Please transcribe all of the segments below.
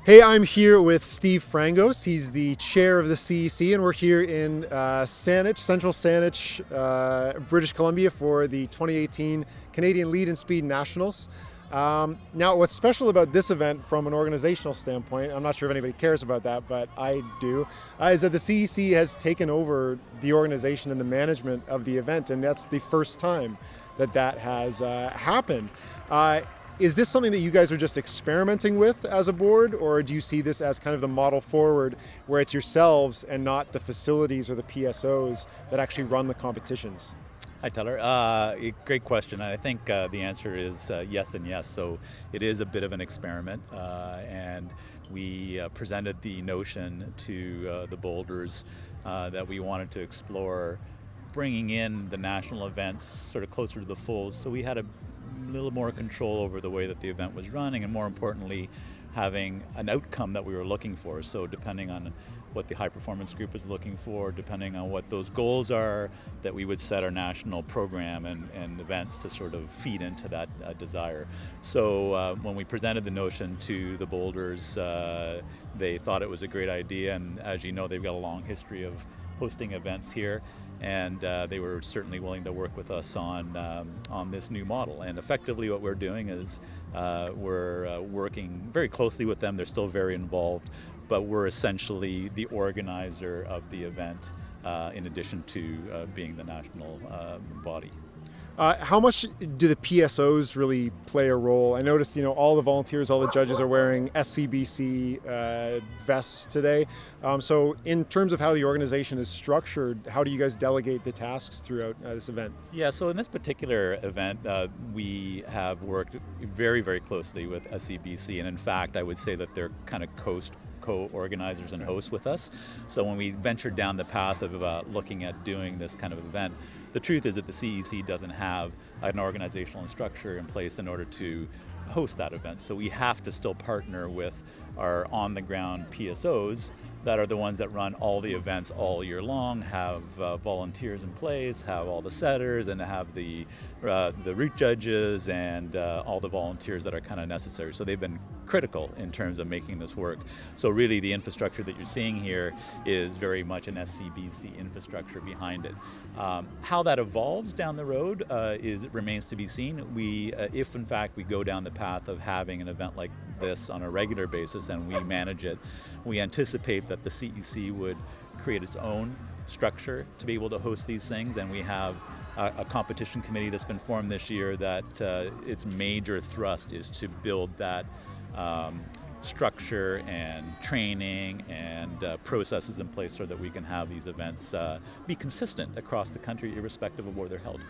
Hey, I'm here with Steve Frangos. He's the chair of the CEC, and we're here in Saanich, Central Saanich, British Columbia for the 2018 Canadian Lead and Speed Nationals. Now, what's special about this event from an organizational standpoint, I'm not sure if anybody cares about that, but I do, is that the CEC has taken over the organization and the management of the event, and that's the first time that that has happened. Is this something that you guys are just experimenting with as a board, or do you see this as kind of the model forward where it's yourselves and not the facilities or the PSOs that actually run the competitions? Hi, Tyler. Great question. I think the answer is yes and yes. So it is a bit of an experiment, and we presented the notion to the boulders that we wanted to explore bringing in the national events sort of closer to the fold. So we had a little more control over the way that the event was running, and more importantly, having an outcome that we were looking for. So depending on what the high performance group is looking for, depending on what those goals are, that we would set our national program and events to sort of feed into that desire. So when we presented the notion to the boulders, they thought it was a great idea, and as you know, they've got a long history of hosting events here, and they were certainly willing to work with us on this new model. And effectively what we're doing is we're working very closely with them. They're still very involved, but we're essentially the organizer of the event in addition to being the national body. How much do the PSOs really play a role? I noticed, all the volunteers, all the judges are wearing SCBC vests today. So in terms of how the organization is structured, how do you guys delegate the tasks throughout this event? Yeah, so in this particular event, we have worked very, very closely with SCBC, and in fact, I would say that they're kind of co-organizers and hosts with us. So when we ventured down the path of looking at doing this kind of event, the truth is that the CEC doesn't have an organizational structure in place in order to host that event. So we have to still partner with our on-the-ground PSOs that are the ones that run all the events all year long, have volunteers in place, have all the setters, and have the route judges and all the volunteers that are kind of necessary. So they've been critical in terms of making this work. So really the infrastructure that you're seeing here is very much an SCBC infrastructure behind it. How that evolves down the road remains to be seen. If in fact we go down the path of having an event like this on a regular basis and we manage it, we anticipate that the CEC would create its own structure to be able to host these things, and we have a competition committee that's been formed this year that its major thrust is to build that structure and training and processes in place so that we can have these events be consistent across the country irrespective of where they're held.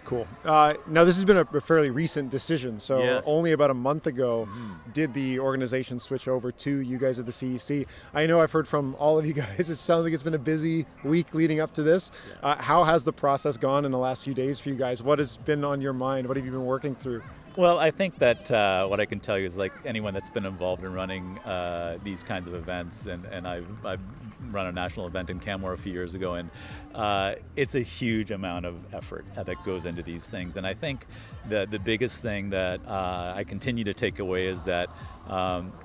Cool. Now, this has been a fairly recent decision. So Yes. only about a month ago did the organization switch over to you guys at the CEC. I know I've heard from all of you guys. It sounds like it's been a busy week leading up to this. How has the process gone in the last few days for you guys? What has been on your mind? What have you been working through? Well, I think that what I can tell you is, like anyone that's been involved in running these kinds of events, and I've run a national event in Canmore a few years ago, and it's a huge amount of effort that goes into these things. And I think the biggest thing that I continue to take away is that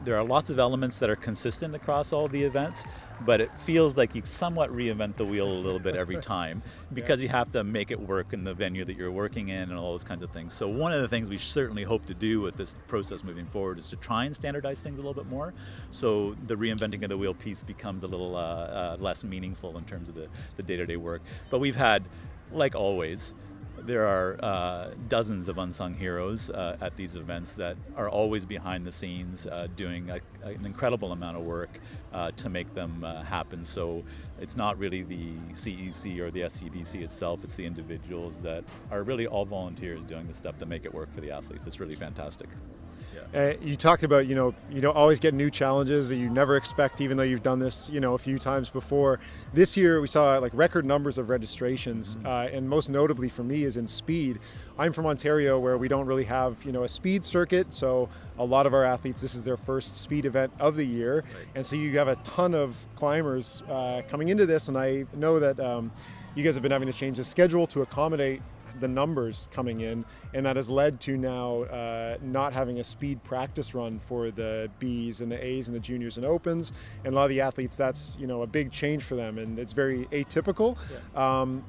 there are lots of elements that are consistent across all the events, but it feels like you somewhat reinvent the wheel a little bit every time because you have to make it work in the venue that you're working in and all those kinds of things. So one of the things we certainly hope to do with this process moving forward is to try and standardize things a little bit more, so the reinventing of the wheel piece becomes a little less meaningful in terms of the day-to-day work. But we've had, like always, there are dozens of unsung heroes at these events that are always behind the scenes doing an incredible amount of work to make them happen. So it's not really the CEC or the SCBC itself, it's the individuals that are really all volunteers doing the stuff that make it work for the athletes. It's really fantastic. You talked about, you don't always get new challenges that you never expect, even though you've done this, a few times before. This year we saw like record numbers of registrations, and most notably for me is in speed. I'm from Ontario, where we don't really have, a speed circuit, so a lot of our athletes, this is their first speed event of the year, and so you have a ton of climbers coming into this, and I know that you guys have been having to change the schedule to accommodate the numbers coming in, and that has led to now not having a speed practice run for the Bs and the As and the juniors and opens. And a lot of the athletes, that's a big change for them, and it's very atypical. Yeah.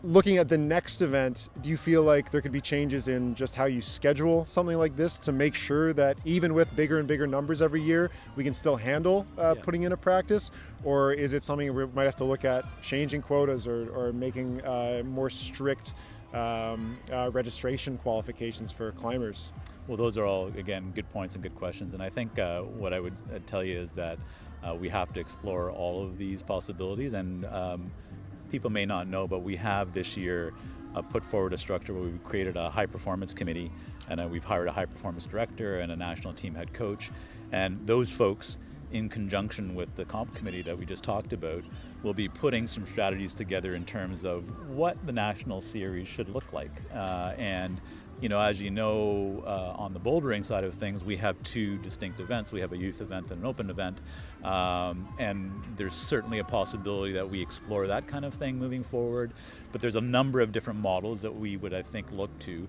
Looking at the next event, do you feel like there could be changes in just how you schedule something like this to make sure that even with bigger and bigger numbers every year, we can still handle putting in a practice? Or is it something we might have to look at changing quotas or making more strict registration qualifications for climbers? Well, those are all, again, good points and good questions. And I think what I would tell you is that we have to explore all of these possibilities. And people may not know, but we have this year put forward a structure where we've created a high performance committee, and we've hired a high performance director and a national team head coach. And those folks, in conjunction with the comp committee that we just talked about, will be putting some strategies together in terms of what the national series should look like. And as you know, on the bouldering side of things, we have two distinct events. We have a youth event and an open event. And there's certainly a possibility that we explore that kind of thing moving forward. But there's a number of different models that we would, I think, look to.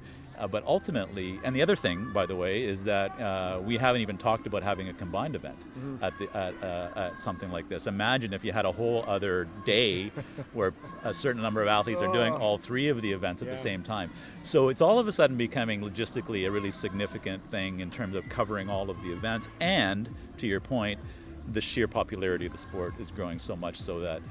But ultimately, and the other thing, by the way, is that we haven't even talked about having a combined event at something like this. Imagine if you had a whole other day where a certain number of athletes are doing all three of the events at the same time. So it's all of a sudden becoming logistically a really significant thing in terms of covering all of the events. And to your point, the sheer popularity of the sport is growing so much so that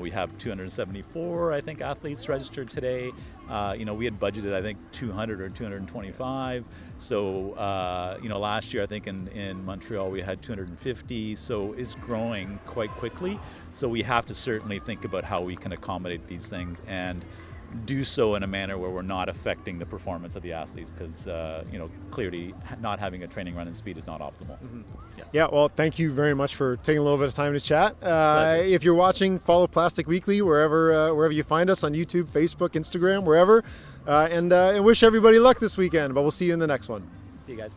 we have 274, I think, athletes registered today. We had budgeted, I think, 200 or 225. So, last year, I think in Montreal, we had 250. So it's growing quite quickly. So we have to certainly think about how we can accommodate these things and do so in a manner where we're not affecting the performance of the athletes, because clearly not having a training run and speed is not optimal. Yeah, well, thank you very much for taking a little bit of time to chat. If you're watching, follow Plastic Weekly wherever you find us, on YouTube, Facebook, Instagram, wherever, and wish everybody luck this weekend, but we'll see you in the next one. See you guys.